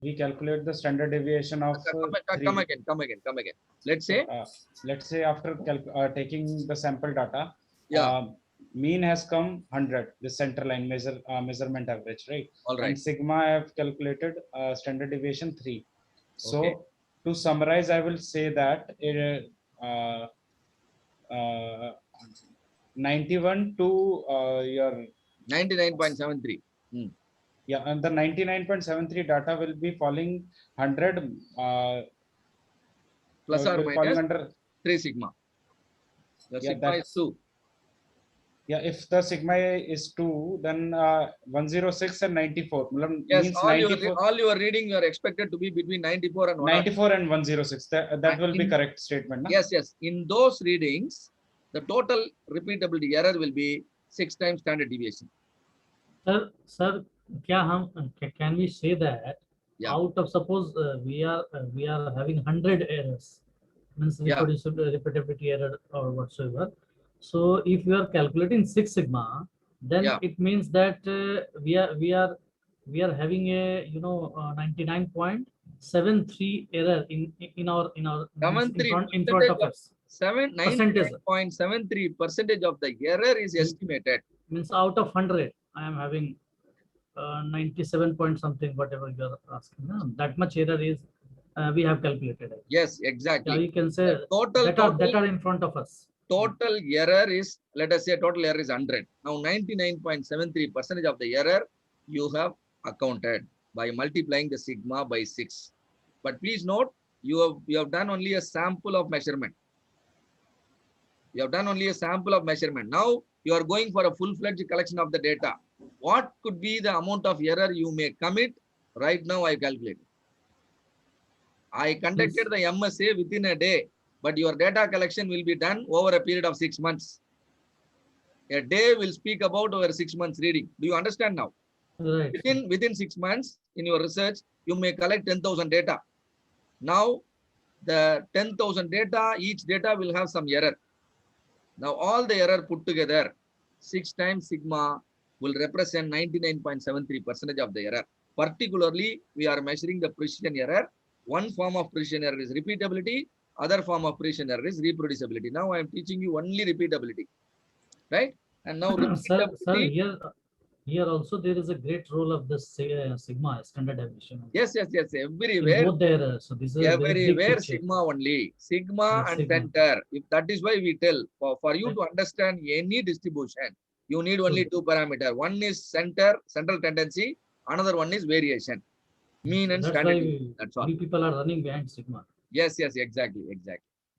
we calculate the standard deviation of Come 3. again. Let's say After taking the sample data, yeah, mean has come 100, the center line measurement average, right? all And right. sigma I have calculated standard deviation 3. So Okay. to summarize, I will say that uh, uh, 91 to your 99.73. yeah, and the 99.73 data will be falling 100, Plus or will falling minus under. 3 sigma. The Yeah, sigma is that's 2. yeah. If the sigma is 2, then 106 and 94 Yes, means 94, all your reading you are expected to be between 94 and 106. 94 and 106. That And will be correct statement, na? yes, in those readings, the total repeatability error will be 6 times standard deviation. Sir, can we say that Yeah. out of suppose we are having 100 errors, means Yeah. repeatability error or whatsoever. So if you are calculating 6 sigma, then Yeah. it means that we are having a 99.73 error in our means 73 in front of us. 99.73% of the error is estimated. Means out of 100, I am having 97 point something, whatever you are asking. No? That much error is we have calculated. Yes, Yeah, exactly. you can say The total that are in front of us. total error is, let us say total error is 100. Now 99.73% of the error you have accounted by multiplying the sigma by 6. But please note, you have done only a sample of measurement. You have done only a sample of measurement. Now you are going for a full-fledged collection of the data. What could be the amount of error you may commit? Right now I calculate. I conducted the MSA within a day, but your data collection will be done over a period of 6 months. A day will speak about over 6 months reading. Do you understand now? Right. Within 6 months in your research, you may collect 10,000 data. Now the 10,000 data, each data will have some error. Now all the error put together, 6 times sigma will represent 99.73% of the error. Particularly, we are measuring the precision error. One form of precision error is repeatability. Other form of precision error is reproducibility. Now I am teaching you only repeatability, right? And now repeatability. Sir, here also there is a great role of the sigma standard deviation. Yes. In both there, so this is a very big Everywhere picture. sigma only. Sigma and Sigma. center. If that is why we tell for you to understand any distribution, you need only two parameters. One is central tendency. Another one is variation. Mean and That's standard. why That's all. we people are running behind sigma. Yes, exactly.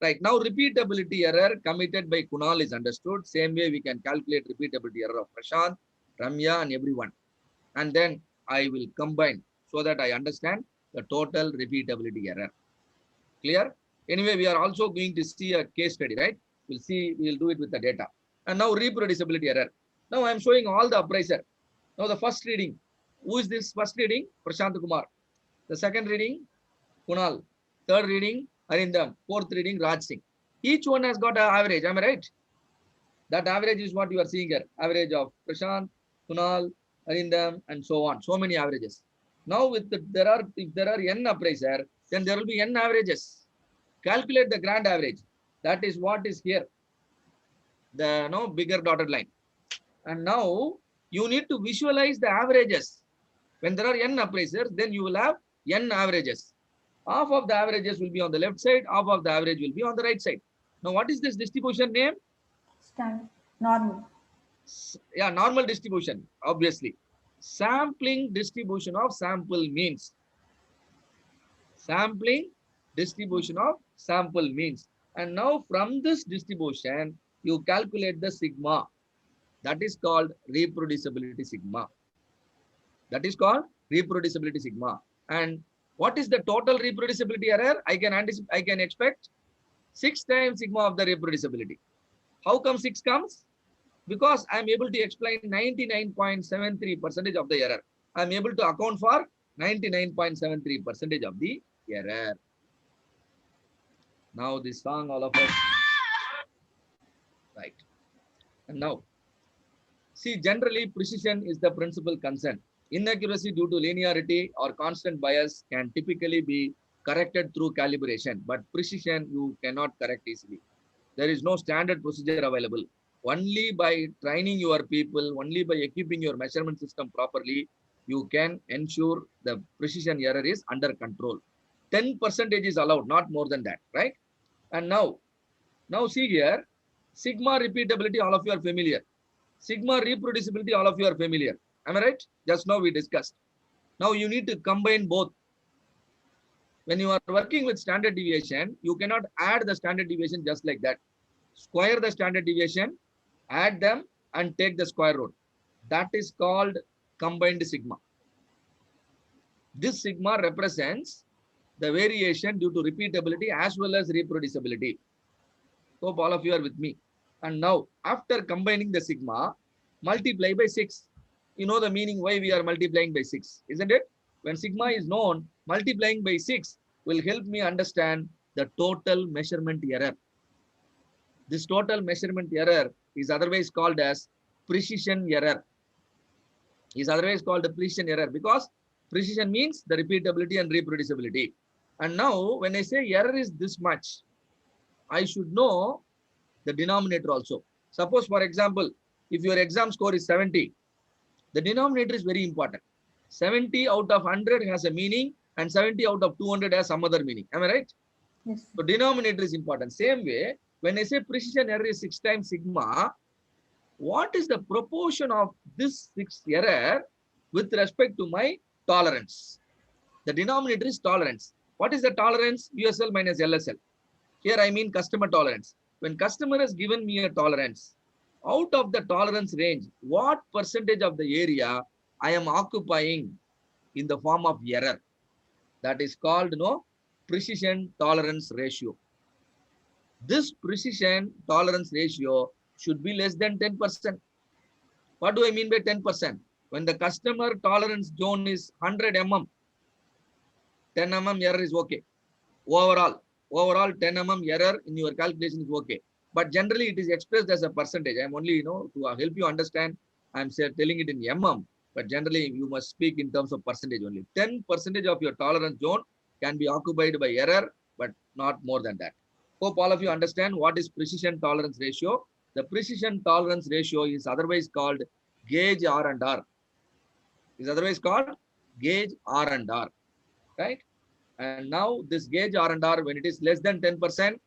Right. Now repeatability error committed by Kunal is understood. Same way we can calculate repeatability error of Prashant, Ramya and everyone. And then I will combine so that I understand the total repeatability error. Clear? Anyway, we are also going to see a case study, right? We'll do it with the data. And now reproducibility error. Now I am showing all the appraiser. Now the first reading. Who is this first reading? Prashant Kumar. The second reading, Kunal. Third reading, Arindam. Fourth reading, Raj Singh. Each one has got an average. Am I right? That average is what you are seeing here. Average of Prashant, Kunal, Arindam, and so on. So many averages. Now, if there are n appraiser, then there will be n averages. Calculate the grand average. That is what is here. The bigger dotted line. And now you need to visualize the averages. When there are n appraisers, then you will have n averages. Half of the averages will be on the left side, half of the average will be on the right side. Now, what is this distribution name? Normal. Yeah, normal distribution, obviously. Sampling distribution of sample means. Sampling distribution of sample means. And now from this distribution, you calculate the sigma. That is called reproducibility sigma. That is called reproducibility sigma. And what is the total reproducibility error? I can expect 6 times sigma of the reproducibility. How come 6 comes? Because I am able to explain 99.73% of the error. I am able to account for 99.73% of the error. Now this song, all of us. Right. And now, see, generally precision is the principal concern. Inaccuracy due to linearity or constant bias can typically be corrected through calibration, but precision you cannot correct easily. There is no standard procedure available. Only by training your people, only by equipping your measurement system properly, you can ensure the precision error is under control. 10% is allowed, not more than that, right? And now see here, sigma repeatability, all of you are familiar. Sigma reproducibility, all of you are familiar. Am I right? Just now we discussed. Now you need to combine both. When you are working with standard deviation, you cannot add the standard deviation just like that. Square the standard deviation, add them, and take the square root. That is called combined sigma. This sigma represents the variation due to repeatability as well as reproducibility. Hope all of you are with me. And now, after combining the sigma, multiply by 6. You know the meaning why we are multiplying by 6, isn't it? When sigma is known, multiplying by 6 will help me understand the total measurement error. This total measurement error is otherwise called as precision error. Is otherwise called the precision error because precision means the repeatability and reproducibility. And now, when I say error is this much, I should know the denominator also. Suppose, for example, if your exam score is 70, the denominator is very important. 70 out of 100 has a meaning and 70 out of 200 has some other meaning. Am I right? Yes. So denominator is important. Same way, when I say precision error is 6 times sigma, what is the proportion of this 6 error with respect to my tolerance? The denominator is tolerance. What is the tolerance? USL minus LSL. Here I mean customer tolerance. When customer has given me a tolerance, out of the tolerance range, what percentage of the area I am occupying in the form of error? That is called precision tolerance ratio. This precision tolerance ratio should be less than 10%. What do I mean by 10%? When the customer tolerance zone is 100 mm, 10 mm error is okay. Overall 10 mm error in your calculation is okay. But generally it is expressed as a percentage. I am only, to help you understand, I am telling it in mm, but generally you must speak in terms of percentage only. 10% of your tolerance zone can be occupied by error, but not more than that. Hope all of you understand what is precision tolerance ratio. The precision tolerance ratio is otherwise called gauge R&R. Is otherwise called gauge R&R, right? And now this gauge R&R, when it is less than 10%,